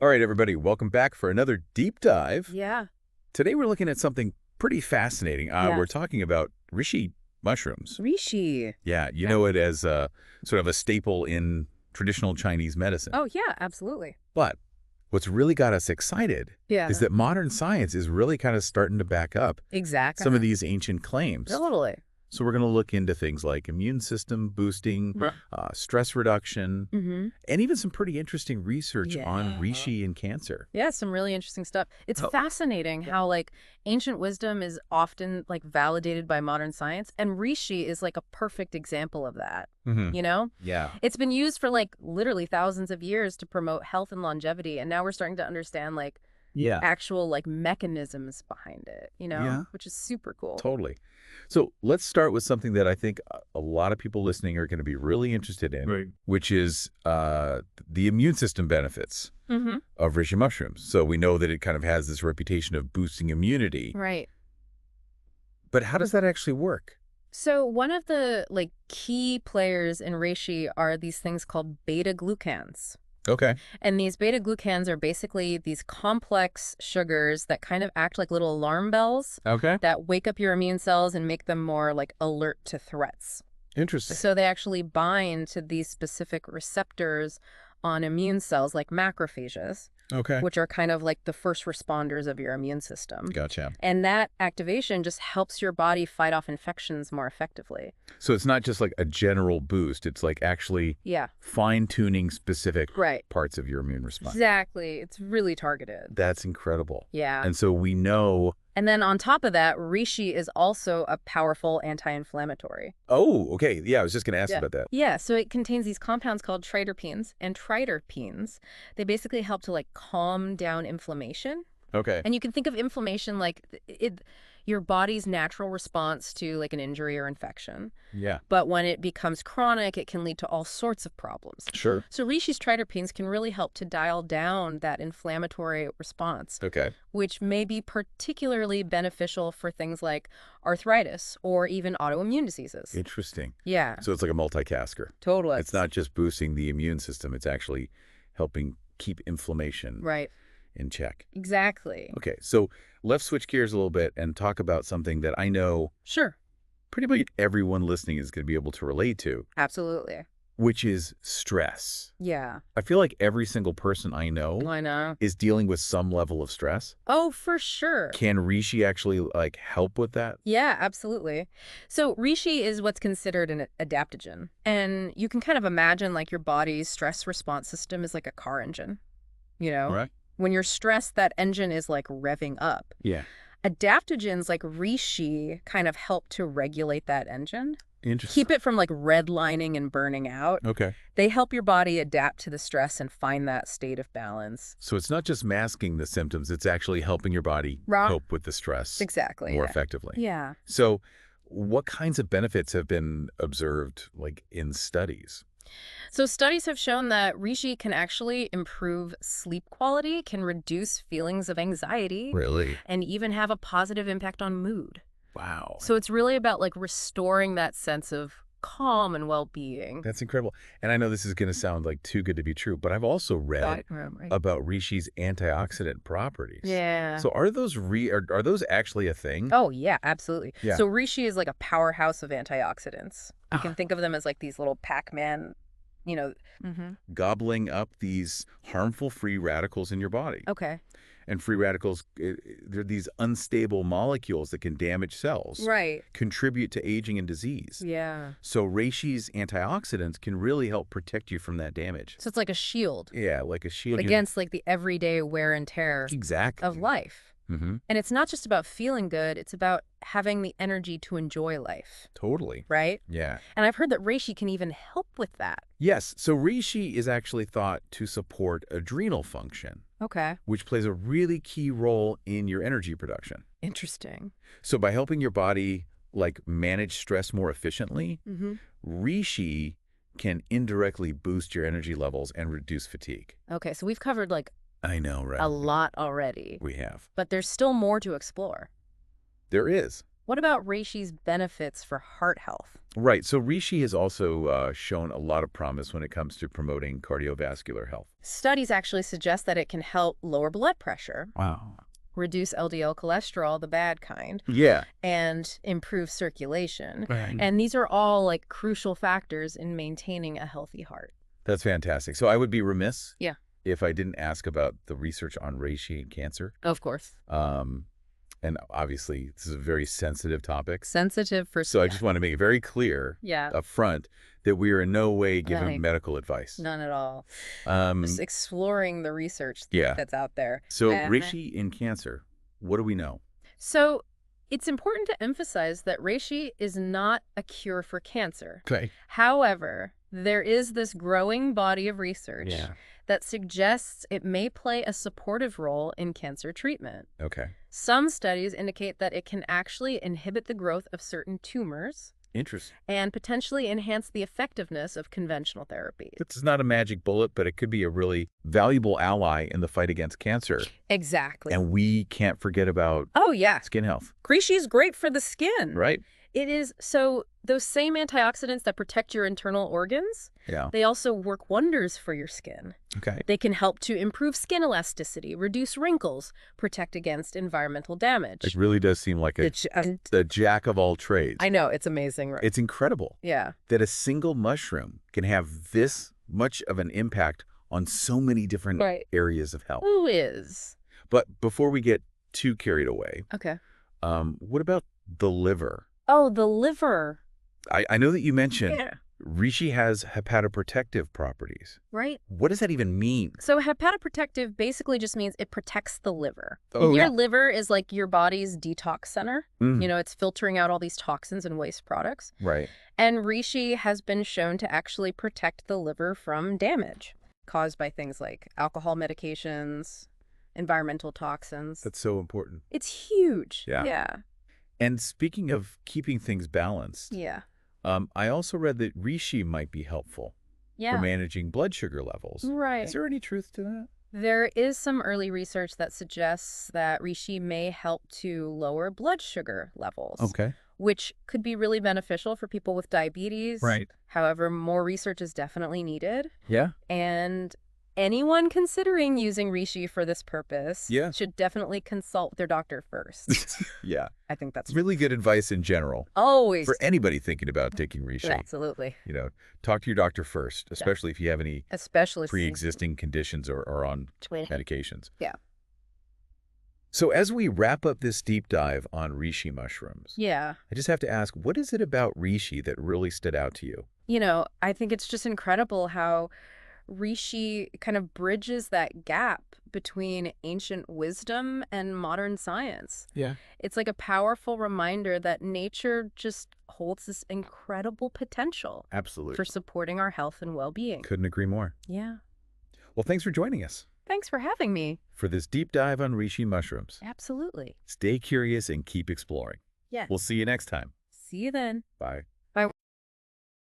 All right, everybody, welcome back for another deep dive. Yeah. Today we're looking at something pretty fascinating. We're Yes. talking about reishi mushrooms. Reishi. Yeah, you know it as sort of a staple in traditional Chinese medicine. Oh, yeah, absolutely. But what's really got us excited is Yeah. that modern science is really kind of starting to back up Exactly. some of these ancient claims. Totally. So we're going to look into things like immune system boosting, Right. stress reduction, Mm-hmm. and even some pretty interesting research on Yeah. reishi and cancer. Yeah, some really interesting stuff. It's Oh, fascinating how ancient wisdom is often validated by modern science, and reishi is a perfect example of that. hmm You know? Yeah. It's been used for literally thousands of years to promote health and longevity, and now we're starting to understand Yeah. actual mechanisms behind it, Yeah. which is super cool. Totally. So let's start with something that I think a lot of people listening are going to be really interested in, Right. which is the immune system benefits Mm-hmm. of reishi mushrooms. So we know that it kind of has this reputation of boosting immunity. Right. But how does that actually work? So one of the key players in reishi are these things called beta glucans. Okay. And these beta glucans are basically these complex sugars that kind of act like little alarm bells Okay. that wake up your immune cells and make them more alert to threats. Interesting. So they actually bind to these specific receptors on immune cells like macrophages, Okay. which are kind of like the first responders of your immune system. Gotcha. And that activation just helps your body fight off infections more effectively. So it's not just like a general boost. It's like actually Yeah, fine-tuning specific right. parts of your immune response. Exactly. It's really targeted. That's incredible. Yeah. And so we know. And then on top of that, reishi is also a powerful anti-inflammatory. Oh, okay. Yeah, I was just going to ask about that. Yeah, so it contains these compounds called triterpenes, and triterpenes, they basically help to calm down inflammation. Okay. And you can think of inflammation like your body's natural response to an injury or infection. Yeah. But when it becomes chronic, it can lead to all sorts of problems. Sure. So Rishi's triterpenes can really help to dial down that inflammatory response, Okay. which may be particularly beneficial for things like arthritis or even autoimmune diseases. Interesting. Yeah, So it's like a multitasker. totally. It's not just boosting the immune system. It's actually helping keep inflammation Right, in check. exactly. Okay. So let's switch gears a little bit and talk about something that I know Sure, pretty much everyone listening is going to be able to relate to, absolutely. which is stress. Yeah, I feel like every single person I know I know. is dealing with some level of stress. Oh, for sure. Can reishi actually help with that? Yeah, absolutely. So reishi is what's considered an adaptogen. And you can kind of imagine your body's stress response system is like a car engine, you know? All right. When you're stressed, that engine is revving up. Yeah. Adaptogens like reishi kind of help to regulate that engine, Interesting. keep it from redlining and burning out. Okay. They help your body adapt to the stress and find that state of balance. So it's not just masking the symptoms, it's actually helping your body Right. cope with the stress Exactly. more Yeah. effectively. Yeah. So what kinds of benefits have been observed in studies? So studies have shown that reishi can actually improve sleep quality, can reduce feelings of anxiety, Really? and even have a positive impact on mood. Wow. So it's really about restoring that sense of calm and well-being. That's incredible. And I know this is going to sound too good to be true, but I've also read Right. about reishi's antioxidant properties. Yeah. So are those are those actually a thing? Oh, yeah, absolutely. Yeah. So reishi is a powerhouse of antioxidants. You Ah. can think of them as these little Pac-Man, Gobbling up these harmful free radicals in your body. Okay. And free radicals, they're these unstable molecules that can damage cells, Right. contribute to aging and disease. Yeah. So reishi's antioxidants can really help protect you from that damage. So it's like a shield Yeah, like a shield. against the everyday wear and tear Exactly. of life. Mm-hmm. And it's not just about feeling good, it's about having the energy to enjoy life, Totally. right? Yeah. And I've heard that reishi can even help with that. Yes. So reishi is actually thought to support adrenal function, Okay. which plays a really key role in your energy production. Interesting. So by helping your body manage stress more efficiently, Mm-hmm. reishi can indirectly boost your energy levels and reduce fatigue. Okay, so we've covered I know, right? a lot already, We have. but there's still more to explore. There is. What about Reishi's benefits for heart health? Right. So reishi has also shown a lot of promise when it comes to promoting cardiovascular health. Studies actually suggest that it can help lower blood pressure, Wow. reduce LDL cholesterol, the bad kind, Yeah. and improve circulation. Right. And these are all like crucial factors in maintaining a healthy heart. That's fantastic. So I would be remiss Yeah. if I didn't ask about the research on reishi and cancer. Of course. And obviously, this is a very sensitive topic. Sensitive for So I just want to make it very clear yeah, up front that we are in no way giving Right. medical advice. none at all. Um, Just exploring the research yeah. that's out there. So And reishi in cancer, what do we know? so it's important to emphasize that reishi is not a cure for cancer. Okay. However, there is this growing body of research that suggests it may play a supportive role in cancer treatment. Okay. Some studies indicate that it can actually inhibit the growth of certain tumors Interesting. and potentially enhance the effectiveness of conventional therapies. This is not a magic bullet, but it could be a really valuable ally in the fight against cancer. Exactly. And we can't forget about Oh, yeah. skin health, Reishi is great for the skin. right? It is. So those same antioxidants that protect your internal organs, Yeah. they also work wonders for your skin. Okay. They can help to improve skin elasticity, reduce wrinkles, protect against environmental damage. It really does seem like the jack of all trades. I know, it's amazing, right? It's incredible Yeah. that a single mushroom can have this much of an impact on so many different Right. areas of health. Who is? But before we get too carried away, Okay. what about the liver? Oh, the liver. I know that you mentioned Yeah. reishi has hepatoprotective properties. Right? What does that even mean? So hepatoprotective basically just means it protects the liver. Oh, Your yeah. liver is like your body's detox center. Mm, You know, it's filtering out all these toxins and waste products. right. And reishi has been shown to actually protect the liver from damage caused by things like alcohol medications, environmental toxins. That's so important. It's huge. Yeah. Yeah. And speaking of keeping things balanced, Yeah. I also read that reishi might be helpful for Yeah. managing blood sugar levels. Right. Is there any truth to that? There is some early research that suggests that reishi may help to lower blood sugar levels, Okay. which could be really beneficial for people with diabetes. Right. However, more research is definitely needed. Yeah. And anyone considering using reishi for this purpose Yeah. should definitely consult their doctor first. Yeah. I think that's Really good advice in general always. for anybody thinking about taking reishi. Absolutely. You know, talk to your doctor first, especially if you have any Especially pre-existing conditions or are on since- medications. Yeah. So as we wrap up this deep dive on reishi mushrooms, Yeah. I just have to ask, what is it about reishi that really stood out to you? You know, I think it's just incredible how reishi kind of bridges that gap between ancient wisdom and modern science. Yeah. It's like a powerful reminder that nature just holds this incredible potential Absolutely. for supporting our health and well-being. Couldn't agree more. Yeah. Well, thanks for joining us Thanks for having me. for this deep dive on reishi mushrooms. Absolutely. Stay curious and keep exploring. Yeah. We'll see you next time. See you then. Bye. Bye.